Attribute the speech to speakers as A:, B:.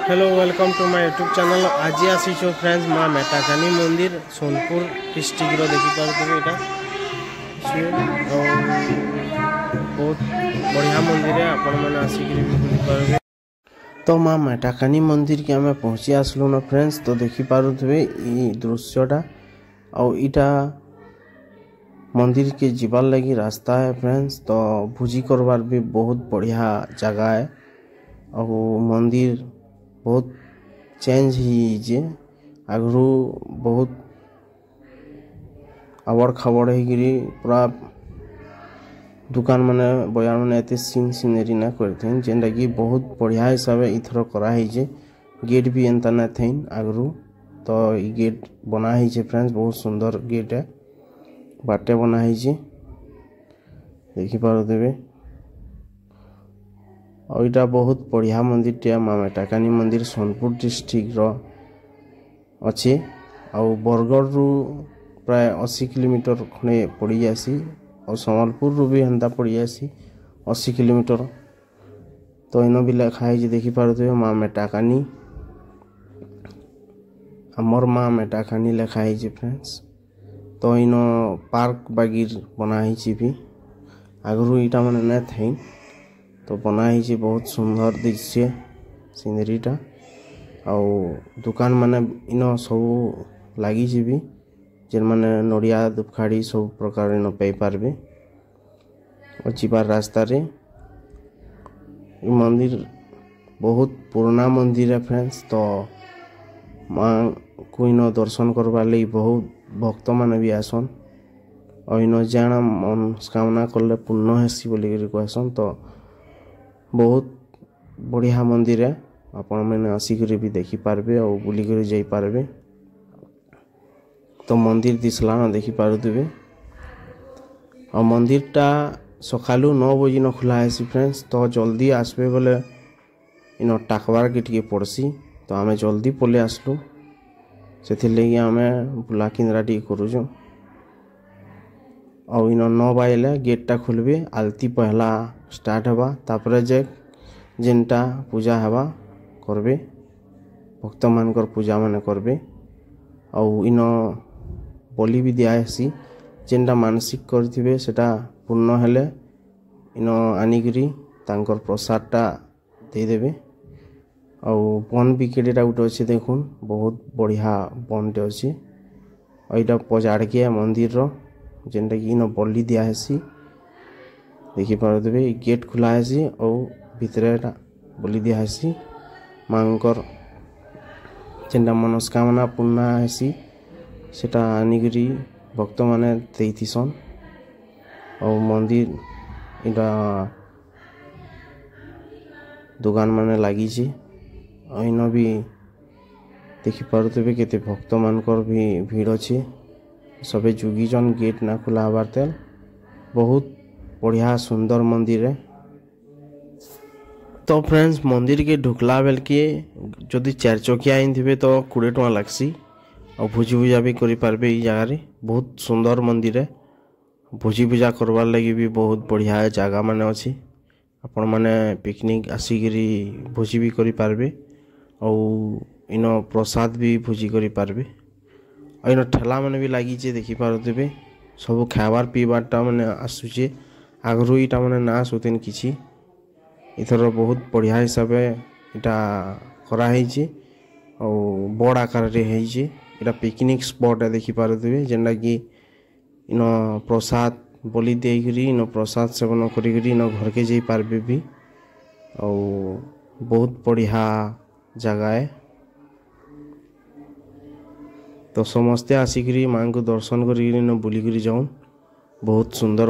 A: Hello welcome to my YouTube channel. आज आसी friends माँ मेटाकानी मंदिर सोनपुर डिस्ट्रिक्ट देखिपे यहाँ बहुत बढ़िया मंदिर है। आपण मैंने आसिक बुली पारे। तो माँ मेटाकानी मंदिर के आम पहुँची आसलु न फ्रेंड्स। तो देखिपे ये दृश्यटा आईटा मंदिर के जीवार लगी रास्ता है फ्रेंड्स। तो भोजी करवार भी बहुत बढ़िया जगह है और मंदिर बहुत चेंज ही आगु बहुत आबड़ खाबड़ होगी पूरा दुकान माने बजार मैंने एत सीन सीनेरी ना करते जेनटा कि बहुत बढ़िया हिसाब से इथर कराई गेट भी एंता ना थे आगु। तो ये गेट बनाई फ्रेंड्स बहुत सुंदर गेट है बाटे बनाई देखिपे। और इटा बहुत बढ़िया मंदिर टे माँ मेटाकानी मंदिर सोनपुर डिस्ट्रिक्ट अच्छे आउ बरगढ़ रु प्राय 80 किलोमीटर खंडे पड़ जासी और संबलपुर रु भी हेन्ता पड़ जासी 80 किलोमीटर। तो इन भी लिखाई देखिपे माँ मेटाकानी आमर माँ मेटाकानी लिखाई फ्रेंड्स। तो इन पार्क बागिर बनाई भी आगु इटा मैंने ना थे। तो बनाई बहुत सुंदर दृश्य सीनरीटा आउ दुकान माने इन सब लगी भी जेन माने नड़िया धूपखाड़ी सब प्रकार इन पे पार्बे। और जीवार रास्ता रे मंदिर बहुत पुराना मंदिर है फ्रेंड्स। तो माँ को इन दर्शन करवार लगी बहुत भक्त माने भी आसन और इन जाना मनस्कामना कले पूर्ण हेसी बोली कहसन। तो बहुत बढ़िया मंदिर है आपण मैंने आसिक भी देखिपारे और बुलिक जापारे। तो मंदिर दिसला ना देखिपे और मंदिरटा सकालू 9 बजे न खुला है फ्रेंड्स। तो जल्दी आसबे बोले इन टाकबार के टे पड़सी। तो आम जल्दी पलि आसलु से लगे आम बुला किंद्रा टी करूँ और इन 9 बजे गेटा खुलबे आलती पहला स्टार्ट हवा तापर जेनटा पूजा हवा करबे भक्त मानकर पूजा माने करबे और इन बलि भी दियासी जेनटा मानसिक करथिबे सेटा पूर्ण हेले इन आनिकरी तांकर प्रसादटा दे देबे। और बन भी केडेटा गोटे अच्छे देखुन बहुत बढ़िया बनटे अच्छे और यहाँ पजाड़किया मंदिर जेनटा कि इन बलि दियासी देखिपे। गेट खुला है और भितर बलि दियासी मांकर जेनटा मनस्कामना पूर्ण हेसी सेटा आनिकरी भक्त माने देइथिसन। और मंदिर इटा दुकान माने लगी इन भी देखिपे केते भक्त मानकर भी भीड़ अच्छे सबे जुगीजन गेट ना खुला हबार तेल बहुत बढ़िया सुंदर मंदिर है। तो फ्रेंड्स मंदिर के ढुकला बेल के जदि 4 चकिया आईन थे तो 20 टका लगसी और भोजी भूजा भी करें ये जगह बहुत सुंदर मंदिर है। भोजी भूजा करवार लगी भी बहुत बढ़िया जगह माने अच्छी आपण माने पिकनिक आसिकी भोजी भी करें और इन प्रसाद भी भोजी करें और इन ठेला मैंने भी लगी देखिपे सब खाबार पीबारटा मैंने आसूचे आगु इटा मैंने ना आसुन कि इथर बहुत बढ़िया हिसाब इटा कराई और बड़ आकार इटा पिकनिक स्पॉट है देखिपे जेनटा कि इन प्रसाद बलि देकरी इन प्रसाद सेवन करी इन घर के जा पार्बे भी और बहुत बढ़िया जगह है। तो समस्ते आसिक माँ को दर्शन कर बुलिक जाऊन बहुत सुंदर।